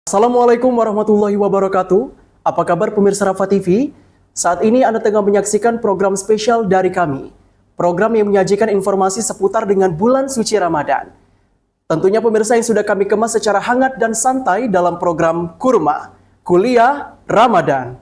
Assalamualaikum warahmatullahi wabarakatuh. Apa kabar pemirsa Rafa TV? Saat ini Anda tengah menyaksikan program spesial dari kami. Program yang menyajikan informasi seputar dengan bulan suci Ramadan. Tentunya pemirsa yang sudah kami kemas secara hangat dan santai dalam program Kurma, Kuliah Ramadan.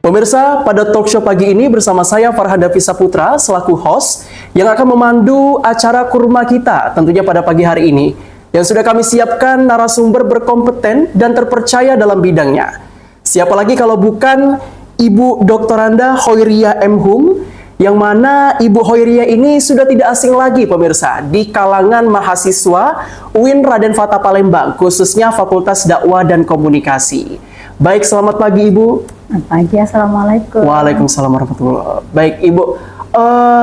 Pemirsa, pada talk show pagi ini bersama saya Farhan Davisa Putra selaku host yang akan memandu acara Kurma kita tentunya pada pagi hari ini. Yang sudah kami siapkan narasumber berkompeten dan terpercaya dalam bidangnya. Siapa lagi kalau bukan Ibu Doktoranda Hoiria M. Hum, yang mana Ibu Hoiria ini sudah tidak asing lagi pemirsa di kalangan mahasiswa UIN Raden Fatah Palembang, khususnya Fakultas Dakwah dan Komunikasi. Baik, selamat pagi Ibu. Selamat pagi, Assalamualaikum. Waalaikumsalam warahmatullahi wabarakatuh. Baik Ibu,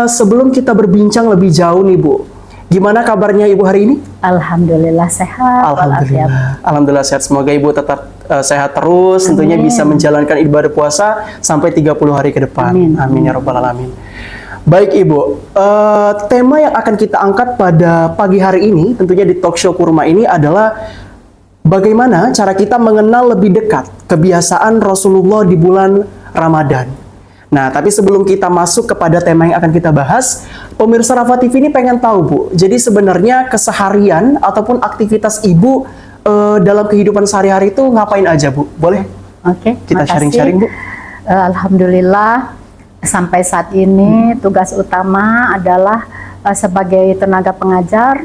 sebelum kita berbincang lebih jauh nih Bu, gimana kabarnya Ibu hari ini? Alhamdulillah sehat. Alhamdulillah sehat. Semoga Ibu tetap sehat terus, tentunya bisa menjalankan ibadah puasa sampai 30 hari ke depan. Amin ya rabbal alamin. Baik Ibu, tema yang akan kita angkat pada pagi hari ini tentunya di talk show Kurma ini adalah bagaimana cara kita mengenal lebih dekat kebiasaan Rasulullah di bulan Ramadan. Nah, tapi sebelum kita masuk kepada tema yang akan kita bahas, pemirsa Rafa TV ini pengen tahu Bu, jadi sebenarnya keseharian ataupun aktivitas Ibu dalam kehidupan sehari-hari itu ngapain aja Bu? Boleh? Oke, kita sharing-sharing Bu. Alhamdulillah, sampai saat ini tugas utama adalah sebagai tenaga pengajar,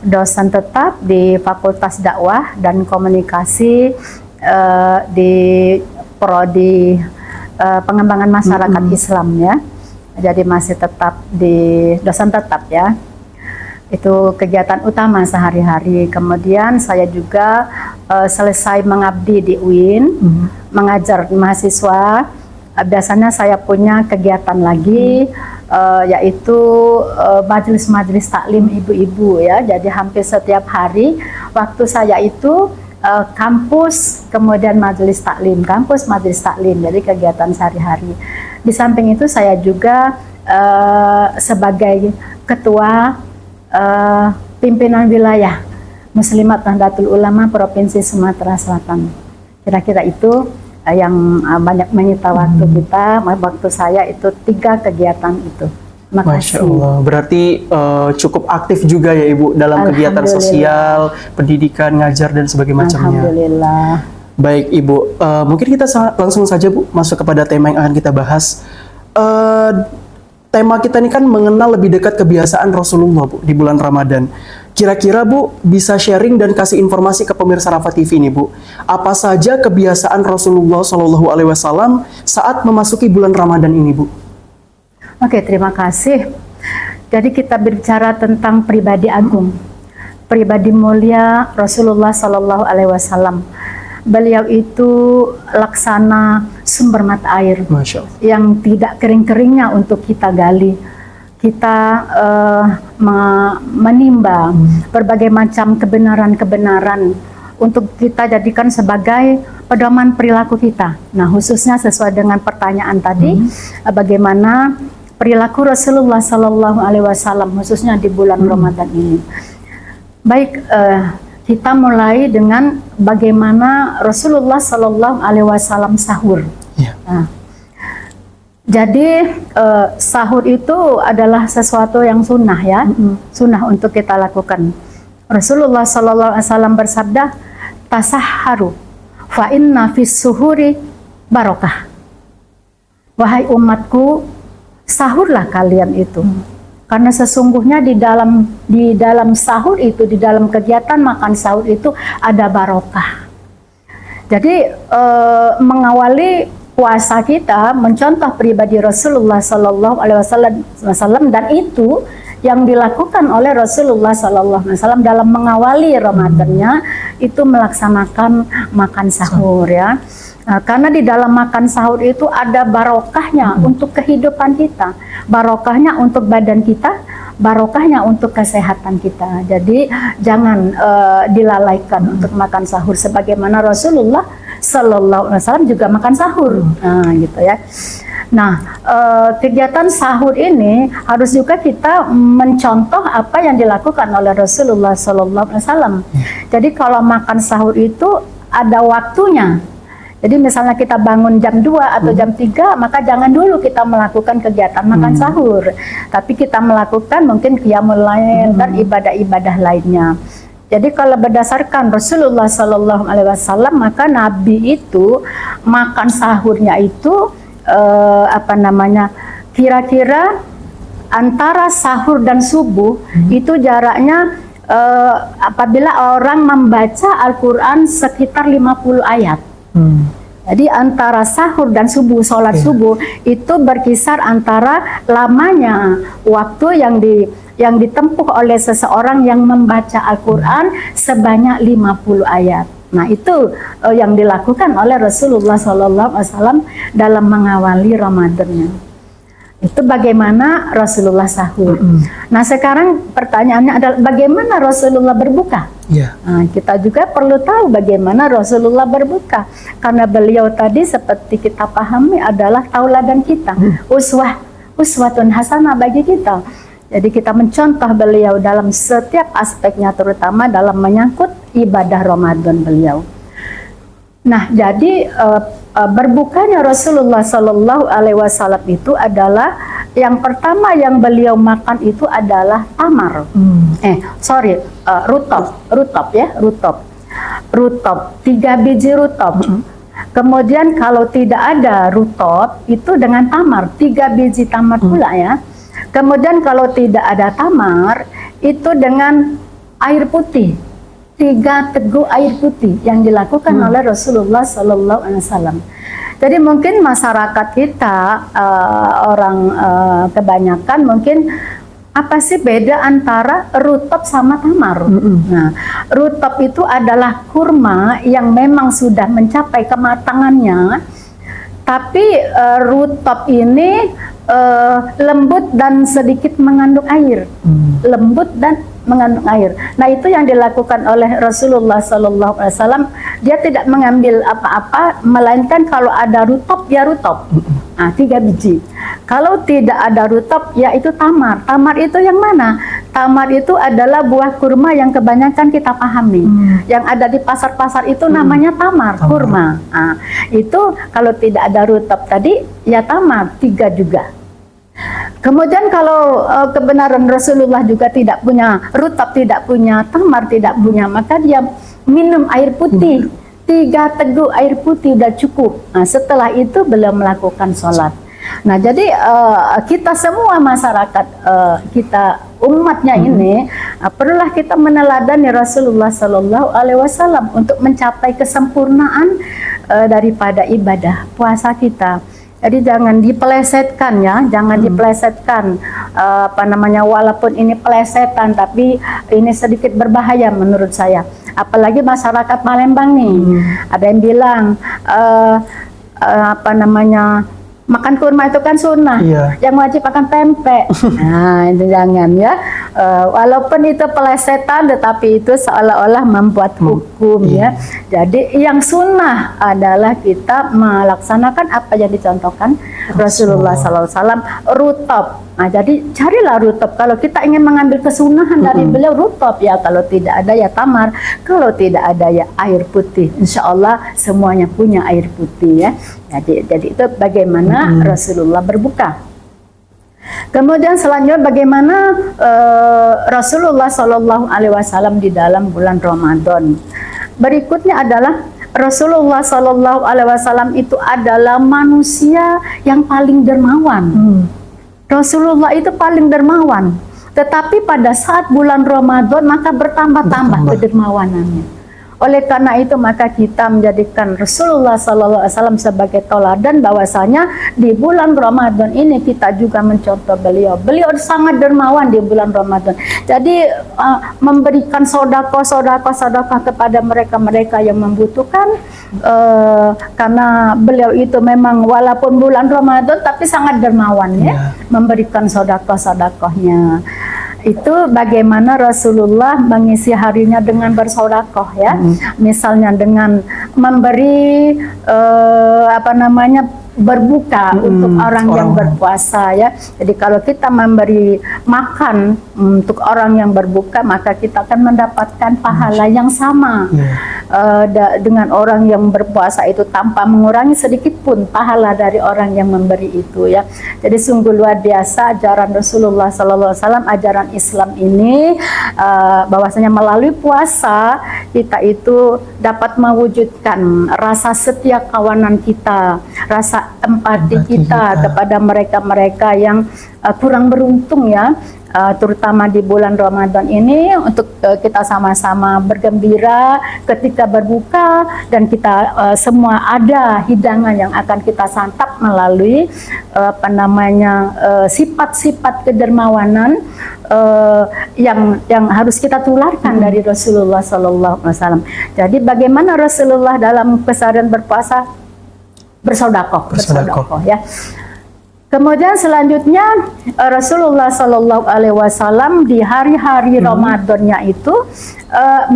dosen tetap di Fakultas Dakwah dan Komunikasi di Prodi Pengembangan Masyarakat Islam ya. Jadi masih tetap di dosen tetap ya. Itu kegiatan utama sehari-hari. Kemudian saya juga selesai mengabdi di UIN, mengajar mahasiswa. Biasanya saya punya kegiatan lagi, yaitu majelis-majelis taklim ibu-ibu ya. Jadi hampir setiap hari waktu saya itu kampus, kemudian majelis taklim, kampus, majelis taklim. Jadi kegiatan sehari-hari. Di samping itu saya juga sebagai ketua pimpinan wilayah Muslimat Nahdlatul Ulama Provinsi Sumatera Selatan. Kira-kira itu yang banyak menyita waktu kita. Waktu saya itu 3 kegiatan itu. Masya Allah, berarti cukup aktif juga ya Ibu dalam kegiatan sosial, pendidikan, ngajar dan sebagainya macamnya. Alhamdulillah. Baik Ibu, mungkin kita langsung saja Bu masuk kepada tema yang akan kita bahas. Tema kita ini kan mengenal lebih dekat kebiasaan Rasulullah Bu di bulan Ramadan. Kira-kira Bu bisa sharing dan kasih informasi ke pemirsa Rafa TV ini Bu. Apa saja kebiasaan Rasulullah SAW saat memasuki bulan Ramadan ini Bu? Oke, terima kasih. Jadi kita berbicara tentang pribadi agung, pribadi mulia Rasulullah SAW. Beliau itu laksana sumber mata air yang tidak kering-keringnya untuk kita gali. Kita menimba berbagai macam kebenaran-kebenaran untuk kita jadikan sebagai pedoman perilaku kita. Nah, khususnya sesuai dengan pertanyaan tadi, bagaimana perilaku Rasulullah SAW khususnya di bulan Ramadan ini. Baik, kita mulai dengan bagaimana Rasulullah SAW sahur. Nah, jadi sahur itu adalah sesuatu yang sunnah ya, sunnah untuk kita lakukan. Rasulullah SAW bersabda, "Tasahharu, fa inna fis suhuri barokah." Wahai umatku, sahurlah kalian itu. Karena sesungguhnya di dalam sahur itu, di dalam kegiatan makan sahur itu ada barokah. Jadi mengawali puasa kita mencontoh pribadi Rasulullah SAW, dan itu yang dilakukan oleh Rasulullah SAW dalam mengawali Ramadannya itu melaksanakan makan sahur ya. Karena di dalam makan sahur itu ada barokahnya untuk kehidupan kita, barokahnya untuk badan kita, barokahnya untuk kesehatan kita. Jadi jangan dilalaikan untuk makan sahur, sebagaimana Rasulullah Sallallahu Alaihi Wasallam juga makan sahur, gitu ya. Nah, kegiatan sahur ini harus juga kita mencontoh apa yang dilakukan oleh Rasulullah SAW. Jadi kalau makan sahur itu ada waktunya. Jadi misalnya kita bangun jam 2 atau jam 3, maka jangan dulu kita melakukan kegiatan makan sahur. Tapi kita melakukan mungkin qiyamul lail dan ibadah-ibadah lainnya. Jadi kalau berdasarkan Rasulullah SAW, maka Nabi itu makan sahurnya itu kira-kira antara sahur dan subuh itu jaraknya apabila orang membaca Al-Quran sekitar 50 ayat. Jadi antara sahur dan subuh, sholat subuh itu berkisar antara lamanya waktu yang ditempuh oleh seseorang yang membaca Al-Quran sebanyak 50 ayat. Nah, itu yang dilakukan oleh Rasulullah SAW dalam mengawali Ramadannya. Itu bagaimana Rasulullah sahur. Nah, sekarang pertanyaannya adalah bagaimana Rasulullah berbuka? Nah, kita juga perlu tahu bagaimana Rasulullah berbuka. Karena beliau tadi seperti kita pahami adalah tauladan kita. Uswatun hasanah bagi kita. Jadi kita mencontoh beliau dalam setiap aspeknya, terutama dalam menyangkut ibadah Ramadan beliau. Nah, jadi berbukanya Rasulullah SAW itu adalah yang pertama yang beliau makan itu adalah tamar. Rutop, 3 biji rutop. Kemudian kalau tidak ada rutop itu dengan tamar, 3 biji tamar pula ya. Kemudian kalau tidak ada tamar itu dengan air putih, 3 teguk air putih yang dilakukan oleh Rasulullah SAW. Jadi mungkin masyarakat kita orang kebanyakan mungkin apa sih beda antara rutop sama tamar? Nah, rutop itu adalah kurma yang memang sudah mencapai kematangannya, tapi rutop ini lembut dan sedikit mengandung air, lembut dan mengandung air. Nah, itu yang dilakukan oleh Rasulullah SAW. Dia tidak mengambil apa-apa, melainkan kalau ada rutop ya rutop. Nah, 3 biji. Kalau tidak ada rutop, ya itu tamar. Tamar itu yang mana? Tamar itu adalah buah kurma yang kebanyakan kita pahami. Yang ada di pasar-pasar itu namanya tamar, kurma. Nah, itu kalau tidak ada rutop tadi, ya tamar, 3 juga. Kemudian kalau kebenaran Rasulullah juga tidak punya rutop, tidak punya tamar, tidak punya, maka dia minum air putih. 3 teguk air putih udah cukup. Nah, setelah itu beliau melakukan sholat. Nah, jadi kita semua masyarakat kita umatnya ini perlulah kita meneladani Rasulullah SAW untuk mencapai kesempurnaan daripada ibadah puasa kita. Jadi jangan dipelesetkan ya, jangan dipelesetkan walaupun ini pelesetan tapi ini sedikit berbahaya menurut saya. Apalagi masyarakat Palembang nih, ada yang bilang makan kurma itu kan sunnah, yang wajib makan pempek. Nah, itu jangan ya. Walaupun itu pelesetan, tetapi itu seolah-olah membuat hukum ya. Jadi yang sunnah adalah kita melaksanakan apa yang dicontohkan Rasulullah SAW, rutop. Nah, jadi carilah rutop. Kalau kita ingin mengambil kesunahan dari beliau, rutop ya. Kalau tidak ada ya tamar, kalau tidak ada ya air putih. Insya Allah semuanya punya air putih ya. Jadi itu bagaimana Rasulullah berbuka. Kemudian selanjutnya bagaimana Rasulullah SAW di dalam bulan Ramadan. Berikutnya adalah Rasulullah SAW itu adalah manusia yang paling dermawan. Rasulullah itu paling dermawan. Tetapi pada saat bulan Ramadan maka bertambah-tambah kedermawanannya. Oleh karena itu maka kita menjadikan Rasulullah SAW sebagai tauladan, bahwasanya di bulan Ramadan ini kita juga mencontoh beliau. Beliau sangat dermawan di bulan Ramadan. Jadi memberikan sedekah kepada mereka-mereka yang membutuhkan, karena beliau itu memang walaupun bulan Ramadan tapi sangat dermawan ya, memberikan sedekahnya. Itu bagaimana Rasulullah mengisi harinya dengan bersedekah ya. Misalnya dengan memberi berbuka untuk orang yang berpuasa ya. Jadi kalau kita memberi makan untuk orang yang berbuka, maka kita akan mendapatkan pahala yang sama dengan orang yang berpuasa itu, tanpa mengurangi sedikit pun pahala dari orang yang memberi itu ya. Jadi sungguh luar biasa ajaran Rasulullah SAW, ajaran Islam ini, bahwasanya melalui puasa kita itu dapat mewujudkan rasa setia kawanan kita, rasa empati kita kepada mereka-mereka yang kurang beruntung ya, terutama di bulan Ramadan ini, untuk kita sama-sama bergembira ketika berbuka, dan kita semua ada hidangan yang akan kita santap melalui sifat-sifat kedermawanan yang harus kita tularkan dari Rasulullah SAW. Jadi bagaimana Rasulullah dalam keseharian berpuasa? Bersedekah ya. Kemudian selanjutnya Rasulullah SAW di hari-hari Ramadannya itu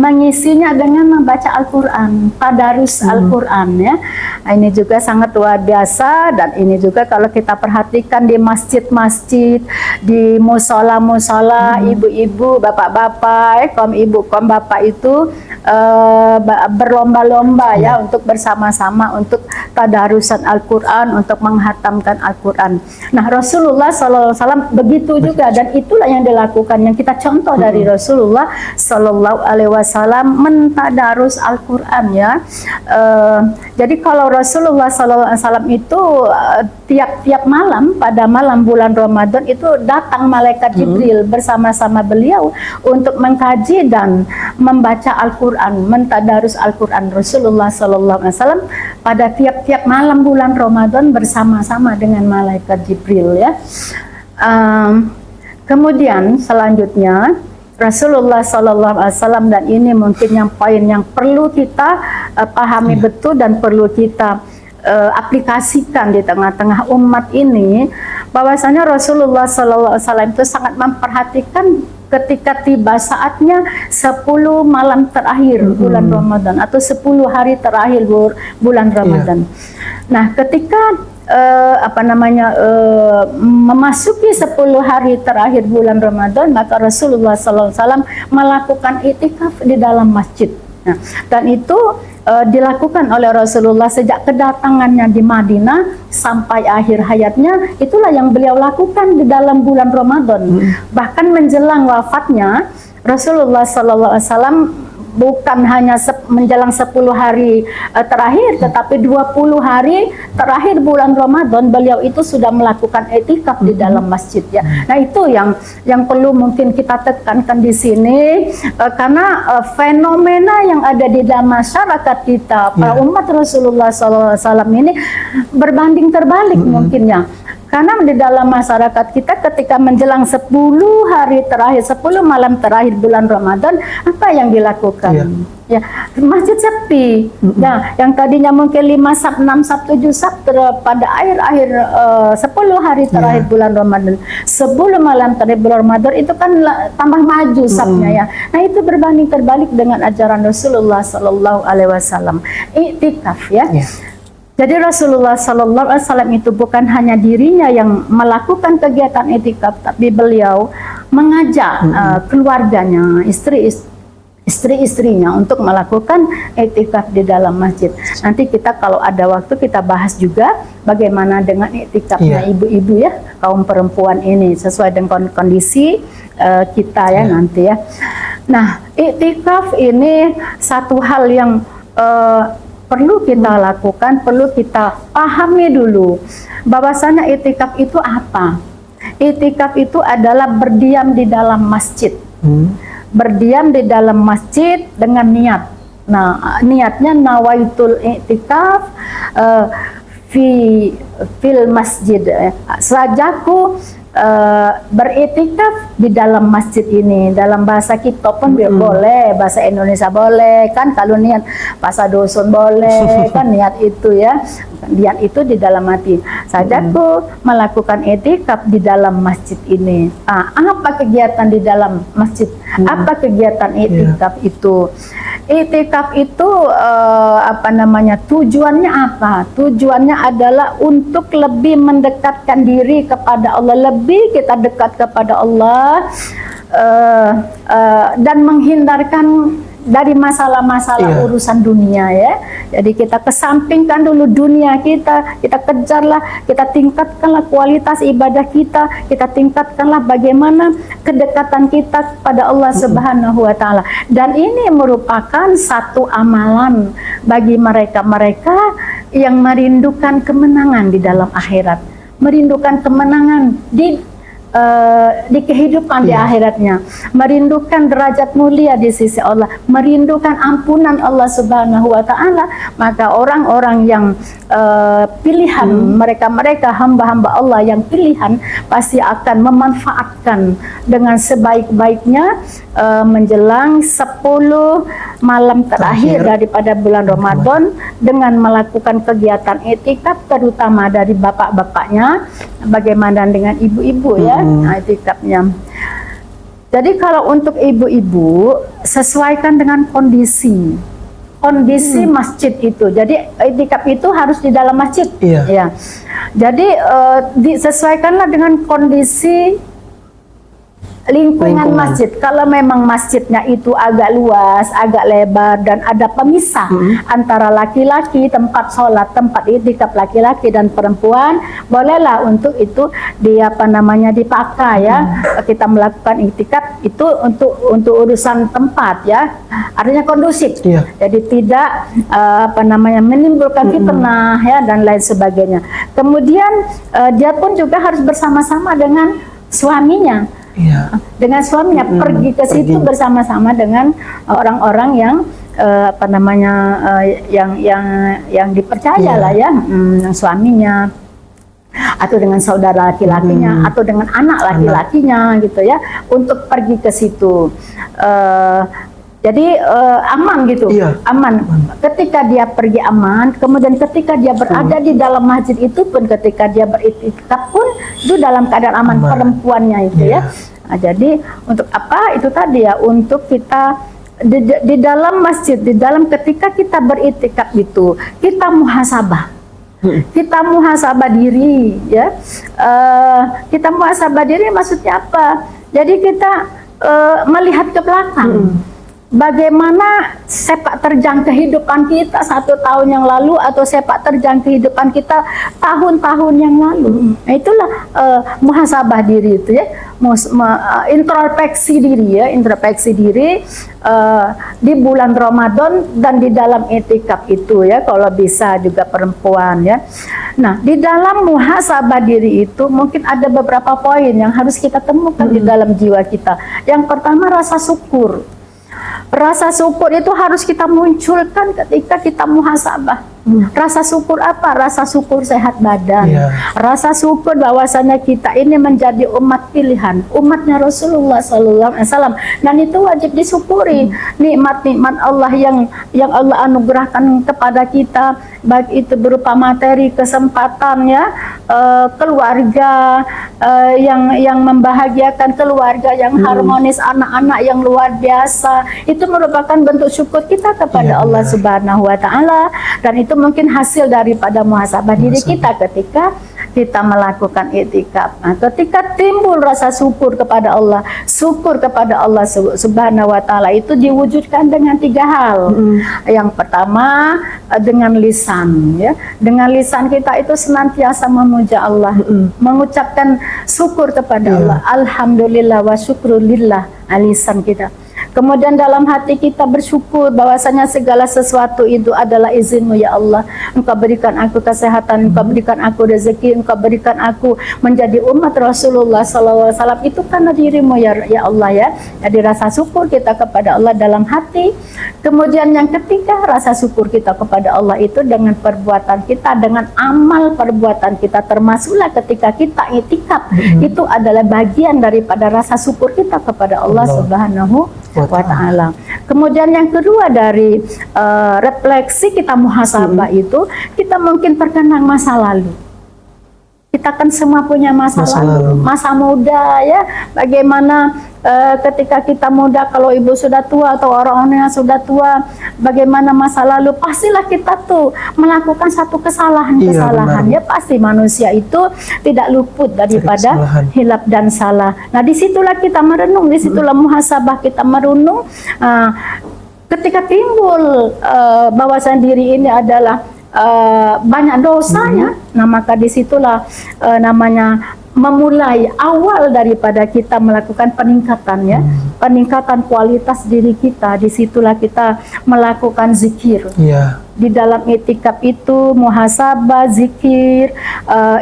mengisinya dengan membaca Al-Quran, tadarus Al-Quran ya. Ini juga sangat luar biasa, dan ini juga kalau kita perhatikan di masjid-masjid, di musola-musola, ibu-ibu, bapak-bapak, kaum ibu, kaum bapak itu berlomba-lomba ya untuk bersama-sama untuk tadarusan Al-Quran, untuk menghatamkan Al-Quran. Nah, Rasulullah SAW begitu juga, dan itulah yang dilakukan, yang kita contoh dari Rasulullah SAW, mentadarus Al-Quran ya. Jadi kalau Rasulullah SAW itu tiap-tiap malam, pada malam bulan Ramadan itu datang malaikat Jibril bersama-sama beliau untuk mengkaji dan membaca Al-Quran, mentadarus Al-Quran. Rasulullah SAW pada tiap-tiap malam bulan Ramadan bersama-sama dengan malaikat Jibril ya. Kemudian selanjutnya Rasulullah SAW, dan ini mungkin yang poin yang perlu kita pahami betul dan perlu kita aplikasikan di tengah-tengah umat ini, bahwasanya Rasulullah SAW itu sangat memperhatikan ketika tiba saatnya 10 malam terakhir bulan Ramadan atau 10 hari terakhir bulan Ramadan. Nah, ketika memasuki 10 hari terakhir bulan Ramadan, maka Rasulullah SAW melakukan itikaf di dalam masjid. Nah, dan itu dilakukan oleh Rasulullah sejak kedatangannya di Madinah sampai akhir hayatnya. Itulah yang beliau lakukan di dalam bulan Ramadan. Bahkan menjelang wafatnya, Rasulullah SAW bukan hanya menjelang 10 hari terakhir, tetapi 20 hari terakhir bulan Ramadan beliau itu sudah melakukan etikaf di dalam masjid ya. Nah, itu yang perlu mungkin kita tekankan di sini, karena fenomena yang ada di dalam masyarakat kita, para umat Rasulullah SAW ini berbanding terbalik mungkin ya. Karena di dalam masyarakat kita ketika menjelang 10 hari terakhir, 10 malam terakhir bulan Ramadan, apa yang dilakukan? Ya, masjid sepi. Nah, yang tadinya mungkin 5 sab, 6 sab, 7 sab pada akhir 10 hari terakhir bulan Ramadan, 10 malam terakhir bulan Ramadan itu kan tambah maju sabnya ya. Nah, itu berbanding terbalik dengan ajaran Rasulullah SAW. Iktikaf ya. Jadi Rasulullah SAW itu bukan hanya dirinya yang melakukan kegiatan itikaf, tapi beliau mengajak keluarganya, istri-istrinya untuk melakukan itikaf di dalam masjid. Nanti kita kalau ada waktu kita bahas juga bagaimana dengan itikafnya ibu-ibu ya, kaum perempuan ini sesuai dengan kondisi kita ya nanti ya. Nah, itikaf ini satu hal yang perlu kita lakukan, perlu kita pahami dulu bahwasanya itikaf itu apa. Itikaf itu adalah berdiam di dalam masjid. Berdiam di dalam masjid dengan niat. Nah, niatnya nawaitul itikaf fil masjid. Sajaku beritikaf di dalam masjid ini. Dalam bahasa kita pun boleh, bahasa Indonesia boleh kan, kalau niat bahasa dusun boleh kan, niat itu ya, niat itu di dalam hati. Sajaku melakukan itikaf di dalam masjid ini. Apa kegiatan di dalam masjid? Apa kegiatan itikaf itu? Iktikaf itu tujuannya apa? Tujuannya adalah untuk lebih mendekatkan diri kepada Allah, lebih kita dekat kepada Allah, dan menghindarkan dari masalah-masalah urusan dunia ya. Jadi kita kesampingkan dulu dunia kita kejarlah, kita tingkatkanlah kualitas ibadah kita tingkatkanlah bagaimana kedekatan kita kepada Allah Subhanahu wa taala. Dan ini merupakan satu amalan bagi mereka-mereka yang merindukan kemenangan di dalam akhirat, merindukan kemenangan di kehidupan di akhiratnya, merindukan derajat mulia di sisi Allah, merindukan ampunan Allah Subhanahu wa taala. Maka orang-orang yang pilihan, mereka hamba-hamba Allah yang pilihan pasti akan memanfaatkan dengan sebaik-baiknya menjelang 10 malam terakhir daripada bulan Ramadan dengan melakukan kegiatan iktikaf, terutama dari bapak-bapaknya, bagaimana dengan ibu-ibu ya iktikafnya. Jadi kalau untuk ibu-ibu, sesuaikan dengan kondisi masjid itu. Jadi iktikaf itu harus di dalam masjid. Ya. Jadi disesuaikanlah dengan kondisi lingkungan masjid. Kalau memang masjidnya itu agak luas, agak lebar, dan ada pemisah antara laki-laki, tempat sholat, tempat iktikaf laki-laki dan perempuan, bolehlah untuk itu dipakai ya. Kita melakukan iktikaf itu untuk urusan tempat ya, artinya kondusif. Jadi tidak menimbulkan fitnah ya dan lain sebagainya. Kemudian dia pun juga harus bersama-sama dengan suaminya. Dengan suaminya pergi ke situ bersama-sama dengan orang-orang yang yang dipercaya lah ya, suaminya atau dengan saudara laki-lakinya atau dengan anak laki-lakinya gitu ya, untuk pergi ke situ. Jadi aman gitu, aman. Ketika dia pergi aman, kemudian ketika dia berada di dalam masjid itu pun, ketika dia beriktikaf pun itu dalam keadaan aman. Perempuannya itu ya. Nah, jadi untuk apa? Itu tadi ya, untuk kita di dalam masjid, di dalam ketika kita beriktikaf itu kita muhasabah. Kita muhasabah diri ya. Kita muhasabah diri maksudnya apa? Jadi kita melihat ke belakang. Bagaimana sepak terjang kehidupan kita 1 tahun yang lalu, atau sepak terjang kehidupan kita tahun-tahun yang lalu. Nah, itulah muhasabah diri itu ya, introspeksi diri ya, introspeksi diri di bulan Ramadan dan di dalam iktikaf itu ya, kalau bisa juga perempuan ya. Nah, di dalam muhasabah diri itu mungkin ada beberapa poin yang harus kita temukan di dalam jiwa kita. Yang pertama, rasa syukur. Rasa syukur itu harus kita munculkan ketika kita muhasabah. Rasa syukur apa? Rasa syukur sehat badan. Rasa syukur bahwasanya kita ini menjadi umat pilihan, umatnya Rasulullah SAW, dan itu wajib disyukuri. Nikmat-nikmat Allah yang Allah anugerahkan kepada kita, baik itu berupa materi, kesempatan ya, keluarga yang membahagiakan, keluarga yang harmonis, anak-anak yang luar biasa. Itu merupakan bentuk syukur kita kepada Allah Subhanahu wa taala, dan itu mungkin hasil daripada muhasabah diri kita ketika kita melakukan iktikaf. Nah, ketika timbul rasa syukur kepada Allah Subhanahu wa taala, itu diwujudkan dengan 3 hal. Yang pertama, dengan lisan ya. Dengan lisan kita itu senantiasa memuja Allah, mengucapkan syukur kepada Allah. Alhamdulillah wa syukrulillah, lisan kita. Kemudian dalam hati kita bersyukur bahwasanya segala sesuatu itu adalah izin-Mu ya Allah. Engkau berikan aku kesehatan, Engkau berikan aku rezeki, Engkau berikan aku menjadi umat Rasulullah SAW. Itu karena diri-Mu ya Allah ya. Jadi rasa syukur kita kepada Allah dalam hati. Kemudian yang ketiga, rasa syukur kita kepada Allah itu dengan perbuatan kita, dengan amal perbuatan kita, termasuklah ketika kita iktikaf. Itu adalah bagian daripada rasa syukur kita kepada Allah Subhanahu wa ta'ala. Kemudian yang kedua, dari refleksi kita muhasabah itu, kita mungkin terkenang masa lalu. Kita kan semua punya masa lalu, masa muda ya. Bagaimana ketika kita muda, kalau ibu sudah tua atau orang-orang yang sudah tua, bagaimana masa lalu, pastilah kita tuh melakukan satu kesalahan-kesalahan. Ya pasti manusia itu tidak luput daripada hilaf dan salah. Nah disitulah kita merenung, disitulah muhasabah kita merenung. Ketika timbul bahwasan diri ini adalah banyak dosanya, nah maka disitulah namanya memulai awal daripada kita melakukan peningkatan ya, peningkatan kualitas diri kita. Disitulah kita melakukan zikir. Di dalam itikaf itu muhasabah, zikir,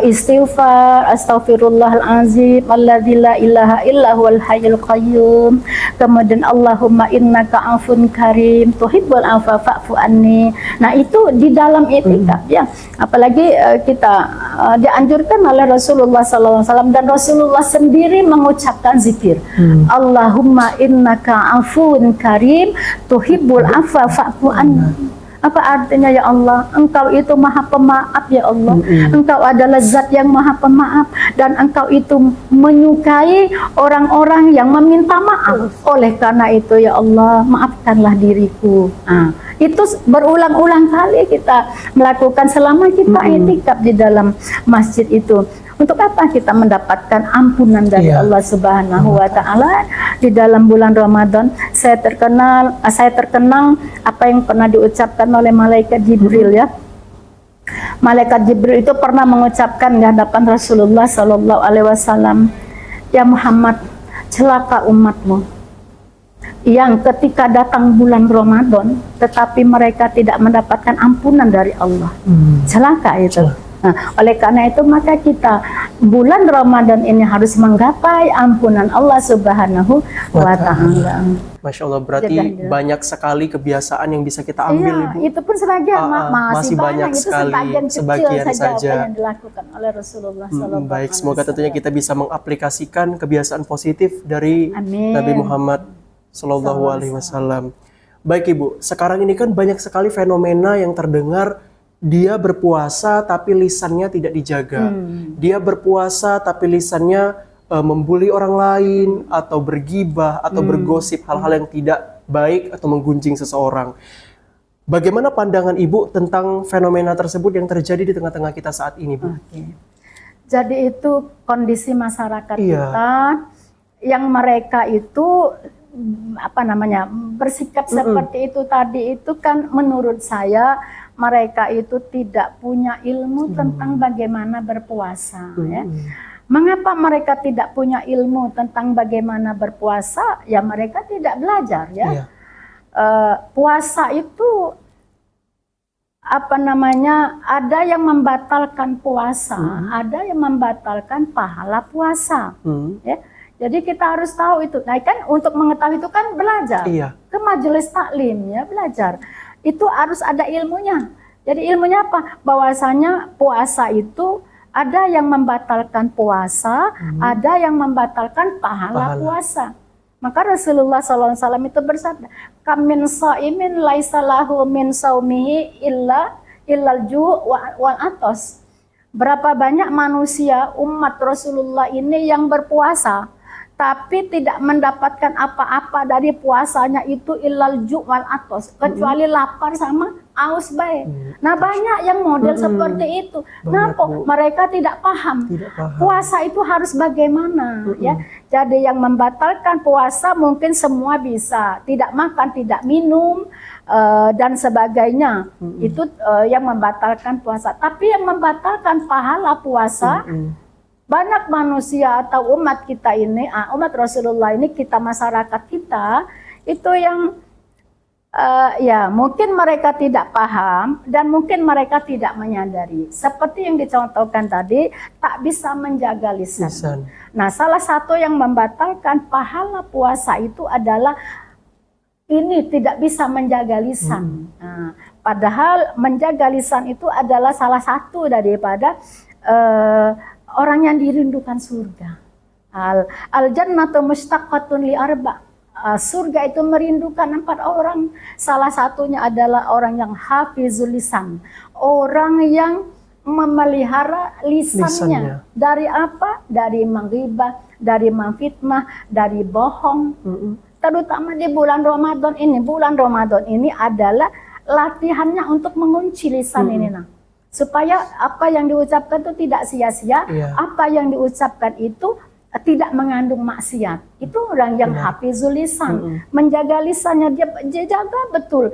istighfar, astaghfirullahalazim, alladzi la ilaha illa huwal hayyul qayyum. Kemudian Allahumma innaka afun karim, tuhibbul afwa fa'fu anni. Nah, itu di dalam itikaf ya. Apalagi kita dianjurkan oleh Rasulullah SAW, dan Rasulullah sendiri mengucapkan zikir. Allahumma innaka afun karim, tuhibbul afwa fa'fu anni. Apa artinya ya Allah? Engkau itu maha pemaaf ya Allah. Engkau adalah zat yang maha pemaaf, dan engkau itu menyukai orang-orang yang meminta maaf. Oleh karena itu ya Allah, maafkanlah diriku. Itu berulang-ulang kali kita melakukan selama kita itikaf di dalam masjid itu. Untuk apa kita mendapatkan ampunan dari Allah Subhanahu wa Ta'ala di dalam bulan Ramadan? Saya terkenang apa yang pernah diucapkan oleh malaikat Jibril ya. Malaikat Jibril itu pernah mengucapkan di hadapan Rasulullah Sallallahu Alaihi Wasallam, ya Muhammad, celaka umatmu yang ketika datang bulan Ramadan tetapi mereka tidak mendapatkan ampunan dari Allah. Celaka itu. Nah, oleh karena itu maka kita bulan Ramadan ini harus menggapai ampunan Allah Subhanahu wa Ta'ala. Masya Allah, berarti banyak sekali kebiasaan yang bisa kita ambil, Ibu. Itu pun sebagian masih banyak sekali, itu sebagian saja apa yang dilakukan oleh Rasulullah SAW. Baik, semoga tentunya kita bisa mengaplikasikan kebiasaan positif dari Nabi Muhammad Sallallahu Alaihi Wasallam. Baik Ibu, sekarang ini kan banyak sekali fenomena yang terdengar. Dia berpuasa tapi lisannya tidak dijaga. Dia berpuasa tapi lisannya membuli orang lain, atau bergibah, atau bergosip hal-hal yang tidak baik, atau menggunjing seseorang. Bagaimana pandangan Ibu tentang fenomena tersebut yang terjadi di tengah-tengah kita saat ini, Bu? Jadi itu kondisi masyarakat kita yang mereka itu bersikap seperti itu tadi itu kan menurut saya mereka itu tidak punya ilmu tentang bagaimana berpuasa ya. Mengapa mereka tidak punya ilmu tentang bagaimana berpuasa? Ya mereka tidak belajar ya. Puasa itu ada yang membatalkan puasa, ada yang membatalkan pahala puasa ya. Jadi kita harus tahu itu. Nah kan untuk mengetahui itu kan belajar ke majelis taklim ya, belajar. Itu harus ada ilmunya. Jadi ilmunya apa? Bahwasanya puasa itu ada yang membatalkan puasa, ada yang membatalkan pahala puasa. Maka Rasulullah SAW itu bersabda, "Kam min shaimin laisa lahu min saumihi illal ju' wal atos." Berapa banyak manusia umat Rasulullah ini yang berpuasa tapi tidak mendapatkan apa-apa dari puasanya itu illal ju' wal atos, kecuali lapar sama aus baik. Nah banyak yang model seperti itu. Kenapa? Mereka tidak paham. Puasa itu harus bagaimana ya. Jadi yang membatalkan puasa mungkin semua bisa, tidak makan, tidak minum dan sebagainya. Itu yang membatalkan puasa. Tapi yang membatalkan pahala puasa, banyak manusia atau umat kita ini, umat Rasulullah ini, kita masyarakat kita itu yang ya mungkin mereka tidak paham dan mungkin mereka tidak menyadari. Seperti yang dicontohkan tadi, tak bisa menjaga lisan. Nah, salah satu yang membatalkan pahala puasa itu adalah ini tidak bisa menjaga lisan. Nah, padahal menjaga lisan itu adalah salah satu daripada orang yang dirindukan surga. Al-jannatu mustaqqatun li arba. Surga itu merindukan 4 orang. Salah satunya adalah orang yang hafizul lisan. Orang yang memelihara lisannya. Dari apa? Dari menggibah, dari memfitnah, dari bohong. Terutama di bulan Ramadan ini. Bulan Ramadan ini adalah latihannya untuk mengunci lisan ini, supaya apa yang diucapkan itu tidak sia-sia, apa yang diucapkan itu tidak mengandung maksiat. Itu orang yang hafizul lisan, menjaga lisannya, dia jaga betul.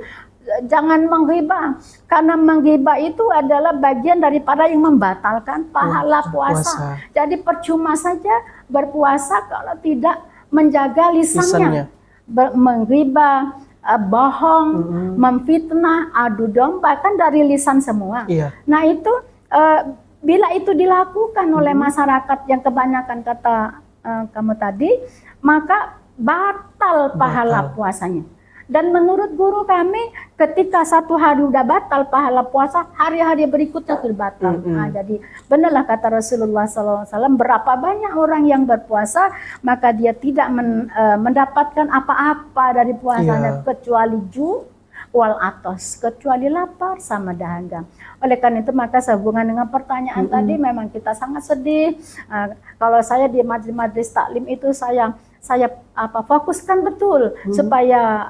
Jangan menghibah, karena menghibah itu adalah bagian daripada yang membatalkan pahala puasa. Jadi percuma saja berpuasa kalau tidak menjaga lisannya. Menghibah, bohong, memfitnah, adu domba, kan dari lisan semua. Nah itu bila itu dilakukan oleh masyarakat yang kebanyakan kata kamu tadi, maka batal pahala puasanya. Dan menurut guru kami, ketika satu hari udah batal pahala puasa, hari-hari berikutnya itu batal. Nah, jadi benarlah kata Rasulullah SAW, berapa banyak orang yang berpuasa, maka dia tidak mendapatkan apa-apa dari puasanya, kecuali wal atos, kecuali lapar sama dahaga. Oleh karena itu, maka sehubungan dengan pertanyaan tadi, memang kita sangat sedih. Kalau saya di majelis taklim itu saya fokuskan betul supaya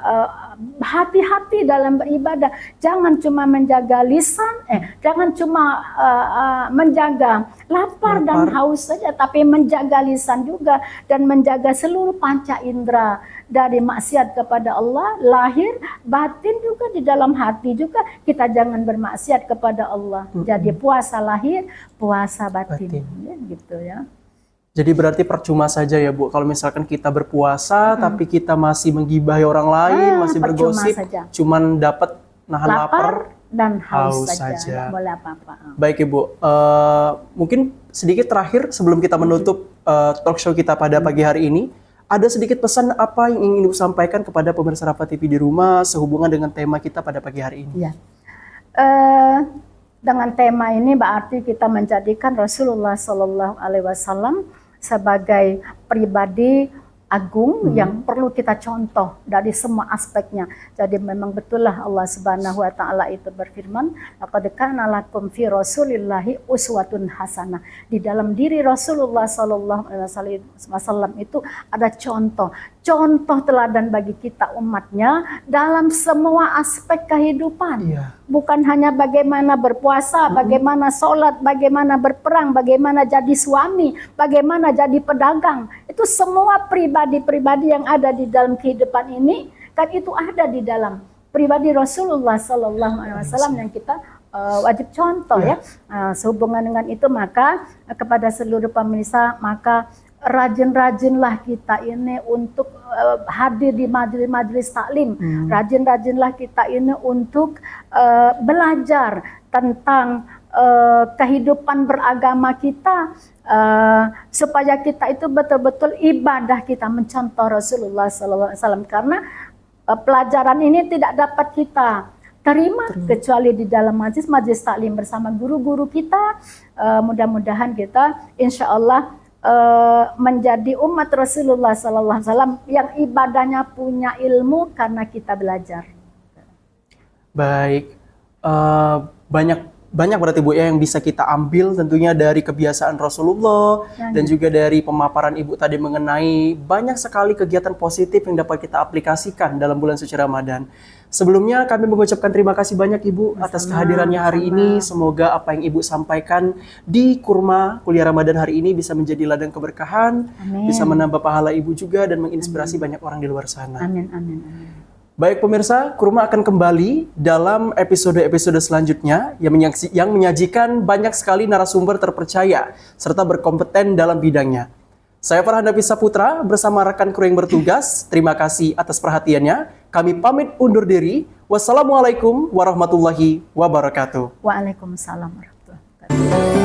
hati-hati dalam beribadah. Jangan cuma menjaga lisan, jangan cuma menjaga lapar dan haus saja, tapi menjaga lisan juga dan menjaga seluruh panca indera dari maksiat kepada Allah, lahir, batin juga, di dalam hati juga kita jangan bermaksiat kepada Allah. Jadi puasa lahir, puasa batin. Ya, gitu ya. Jadi berarti percuma saja ya Bu, kalau misalkan kita berpuasa tapi kita masih menggibahi orang lain, masih bergosip, cuman dapat nahan lapar dan haus saja. Nggak boleh apa-apa. Baik Ibu, mungkin sedikit terakhir sebelum kita menutup talk show kita pada pagi hari ini, ada sedikit pesan apa yang ingin Ibu sampaikan kepada pemirsa Rafa TV di rumah sehubungan dengan tema kita pada pagi hari ini? Ya. Dengan tema ini berarti kita menjadikan Rasulullah SAW sebagai pribadi agung yang perlu kita contoh dari semua aspeknya. Jadi memang betullah Allah Subhanahu wa taala itu berfirman, laqad kana lakum fi Rasulillahi uswatun hasanah. Di dalam diri Rasulullah sallallahu alaihi wasallam itu ada contoh teladan bagi kita umatnya dalam semua aspek kehidupan. Bukan hanya bagaimana berpuasa, bagaimana sholat, bagaimana berperang, bagaimana jadi suami, bagaimana jadi pedagang. Itu semua pribadi-pribadi yang ada di dalam kehidupan ini, kan itu ada di dalam pribadi Rasulullah Sallallahu Alaihi Wasallam yang kita wajib contoh ya. Sehubungan dengan itu maka kepada seluruh pemirsa, maka rajin-rajinlah kita ini untuk hadir di majelis taklim. Rajin-rajinlah kita ini untuk belajar tentang kehidupan beragama kita, supaya kita itu betul-betul ibadah kita mencontoh Rasulullah SAW. Karena pelajaran ini tidak dapat kita terima kecuali di dalam majelis taklim bersama guru-guru kita. Mudah-mudahan kita insya Allah menjadi umat Rasulullah SAW yang ibadahnya punya ilmu karena kita belajar. Baik, banyak berarti Bu ya yang bisa kita ambil tentunya dari kebiasaan Rasulullah dan juga dari pemaparan Ibu tadi mengenai banyak sekali kegiatan positif yang dapat kita aplikasikan dalam bulan suci Ramadan. Sebelumnya kami mengucapkan terima kasih banyak Ibu atas kehadirannya hari ini. Semoga apa yang Ibu sampaikan di Kurma Kuliah Ramadan hari ini bisa menjadi ladang keberkahan, bisa menambah pahala Ibu juga dan menginspirasi banyak orang di luar sana. Amin. Baik pemirsa, Kurma akan kembali dalam episode-episode selanjutnya yang menyajikan banyak sekali narasumber terpercaya serta berkompeten dalam bidangnya. Saya Farhan Nafisa Putra bersama rekan kru yang bertugas. Terima kasih atas perhatiannya. Kami pamit undur diri. Wassalamualaikum warahmatullahi wabarakatuh. Waalaikumsalam warahmatullahi wabarakatuh.